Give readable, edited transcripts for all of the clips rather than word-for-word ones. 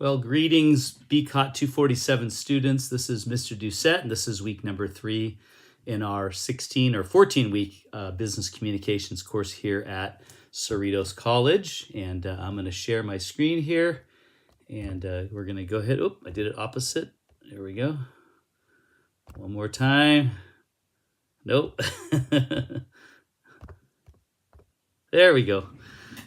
Well, greetings, BCOT247 students. This is Mr.D, and this is week number 3 in our 16 or 14-week business communications course here at Cerritos College. And I'm going to share my screen here, and we're going to go ahead. Oh, I did it opposite. There we go. One more time. Nope. There we go.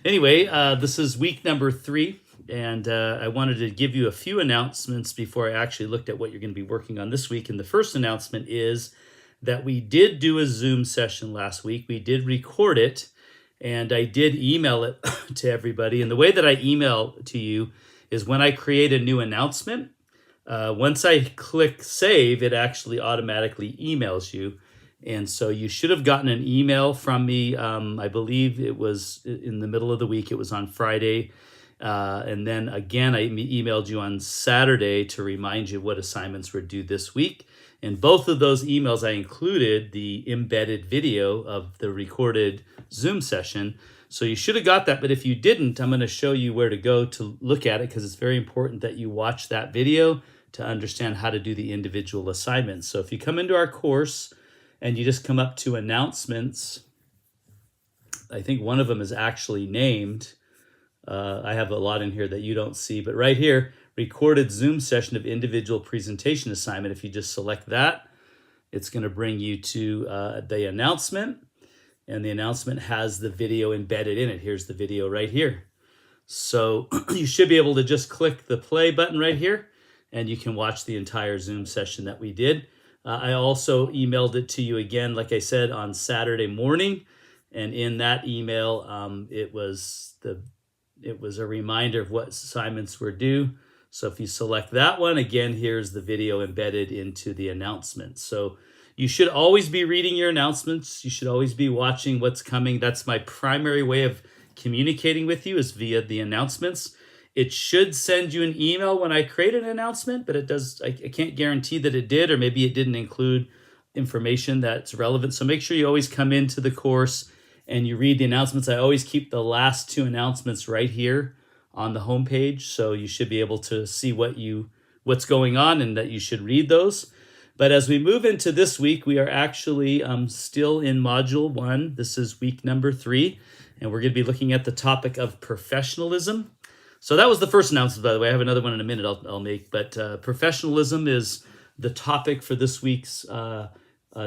Anyway, this is week number 3. And I wanted to give you a few announcements before I actually looked at what you're going to be working on this week. And the first announcement is that we did do a Zoom session last week. We did record it, and I did email it to everybody. And the way that I email to you is when I create a new announcement, once I click save, it actually automatically emails you. And so you should have gotten an email from me. I believe it was in the middle of the week. It was on Friday. And then again, I emailed you on Saturday to remind you what assignments were due this week. In both of those emails, I included the embedded video of the recorded Zoom session. So you should have got that. But if you didn't, I'm going to show you where to go to look at it, because it's very important that you watch that video to understand how to do the individual assignments. So if you come into our course and you just come up to announcements, I think one of them is actually named. I have a lot in here that you don't see, but right here, recorded Zoom session of individual presentation assignment. If you just select that, it's going to bring you to the announcement, and the announcement has the video embedded in it. Here's the video right here. So you should be able to just click the play button right here, and you can watch the entire Zoom session that we did. I also emailed it to you again, like I said, on Saturday morning, and in that email, it was a reminder of what assignments were due. So if you select that one, again, here's the video embedded into the announcement. So you should always be reading your announcements. You should always be watching what's coming. That's my primary way of communicating with you, is via the announcements. It should send you an email when I create an announcement, but I can't guarantee that it did, or maybe it didn't include information that's relevant. So make sure you always come into the course and you read the announcements. I always keep the last 2 announcements right here on the homepage, so you should be able to see what's going on, and that you should read those. But as we move into this week, we are actually still in Module 1. This is week number 3, and we're going to be looking at the topic of professionalism. So that was the first announcement, by the way. I have another one in a minute I'll make, but professionalism is the topic for this week's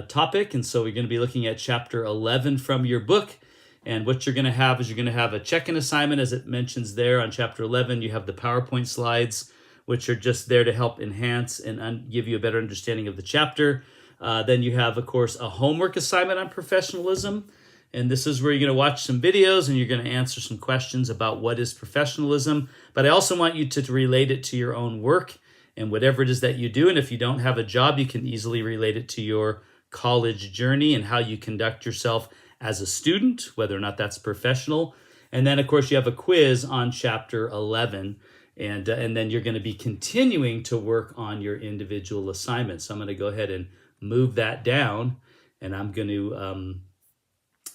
topic. And so we're going to be looking at chapter 11 from your book. And what you're going to have is you're going to have a check-in assignment, as it mentions there on chapter 11. You have the PowerPoint slides, which are just there to help enhance and give you a better understanding of the chapter. Then you have, of course, a homework assignment on professionalism. And this is where you're going to watch some videos and you're going to answer some questions about what is professionalism. But I also want you to relate it to your own work and whatever it is that you do. And if you don't have a job, you can easily relate it to your college journey and how you conduct yourself as a student, whether or not that's professional. And then, of course, you have a quiz on chapter 11. And then you're going to be continuing to work on your individual assignments. So I'm going to go ahead and move that down. And I'm going to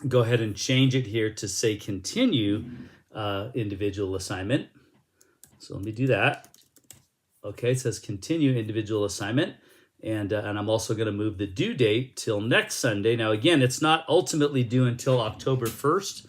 go ahead and change it here to say continue individual assignment. So let me do that. Okay, it says continue individual assignment. And I'm also going to move the due date till next Sunday. Now, again, it's not ultimately due until October 1st,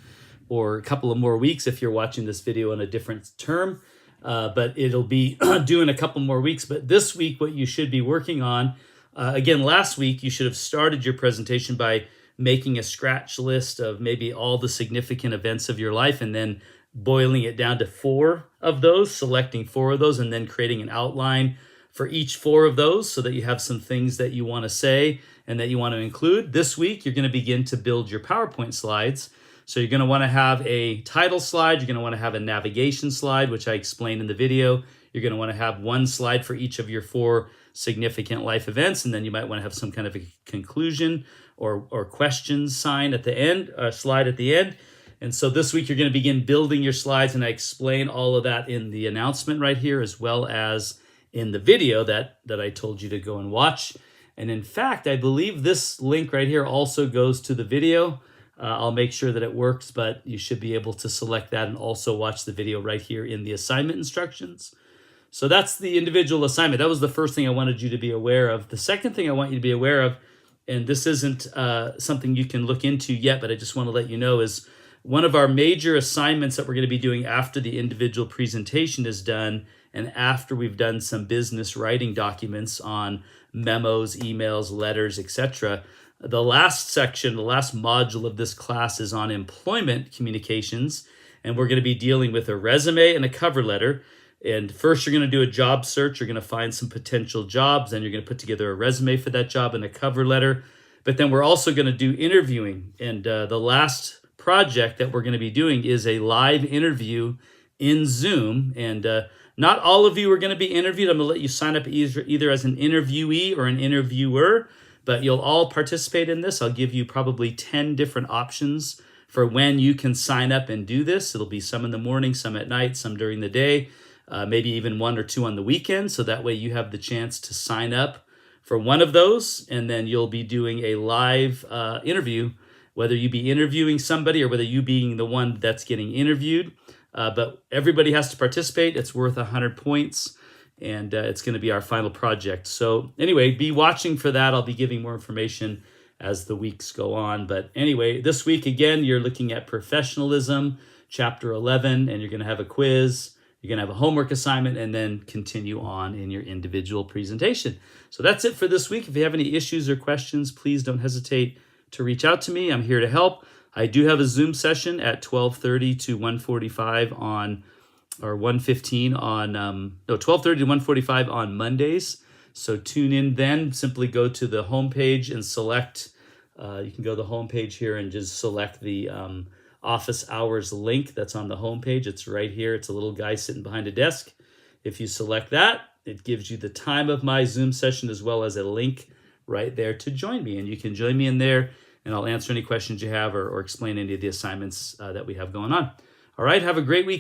or a couple of more weeks if you're watching this video in a different term. But it'll be due in a couple more weeks. But this week, what you should be working on, again, last week, you should have started your presentation by making a scratch list of maybe all the significant events of your life, and then boiling it down to 4 of those, selecting 4 of those, and then creating an outline for each 4 of those, so that you have some things that you want to say and that you want to include. This week, you're going to begin to build your PowerPoint slides. So you're going to want to have a title slide. You're going to want to have a navigation slide, which I explained in the video. You're going to want to have 1 slide for each of your 4 significant life events. And then you might want to have some kind of a conclusion or questions sign at the end, slide at the end. And so this week, you're going to begin building your slides. And I explain all of that in the announcement right here, as well as in the video that I told you to go and watch. And in fact, I believe this link right here also goes to the video. I'll make sure that it works, but you should be able to select that and also watch the video right here in the assignment instructions. So that's the individual assignment. That was the first thing I wanted you to be aware of. The second thing I want you to be aware of, and this isn't something you can look into yet, but I just want to let you know, is one of our major assignments that we're going to be doing after the individual presentation is done and after we've done some business writing documents on memos, emails, letters, etc. The last section, the last module of this class is on employment communications, and we're going to be dealing with a resume and a cover letter. And first, you're going to do a job search. You're going to find some potential jobs. Then you're going to put together a resume for that job and a cover letter. But then we're also going to do interviewing. And the last project that we're going to be doing is a live interview in Zoom. And not all of you are going to be interviewed. I'm going to let you sign up either as an interviewee or an interviewer. But you'll all participate in this. I'll give you probably 10 different options for when you can sign up and do this. It'll be some in the morning, some at night, some during the day. Maybe even 1 or 2 on the weekend. So that way you have the chance to sign up for one of those. And then you'll be doing a live interview, whether you be interviewing somebody or whether you being the one that's getting interviewed. But everybody has to participate. It's worth 100 points. And it's going to be our final project. So anyway, be watching for that. I'll be giving more information as the weeks go on. But anyway, this week, again, you're looking at professionalism, chapter 11, and you're going to have a quiz. You're going to have a homework assignment and then continue on in your individual presentation. So that's it for this week. If you have any issues or questions, please don't hesitate to reach out to me. I'm here to help. I do have a Zoom session at 12:30 to 1:45 on, or 1:15 on, 12:30 to 1:45 on Mondays. So tune in then. Simply go to the homepage and select, you can go to the homepage here and just select the office hours link that's on the homepage. It's right here. It's a little guy sitting behind a desk. If you select that, it gives you the time of my Zoom session as well as a link right there to join me. And you can join me in there and I'll answer any questions you have or explain any of the assignments that we have going on. All right, have a great week.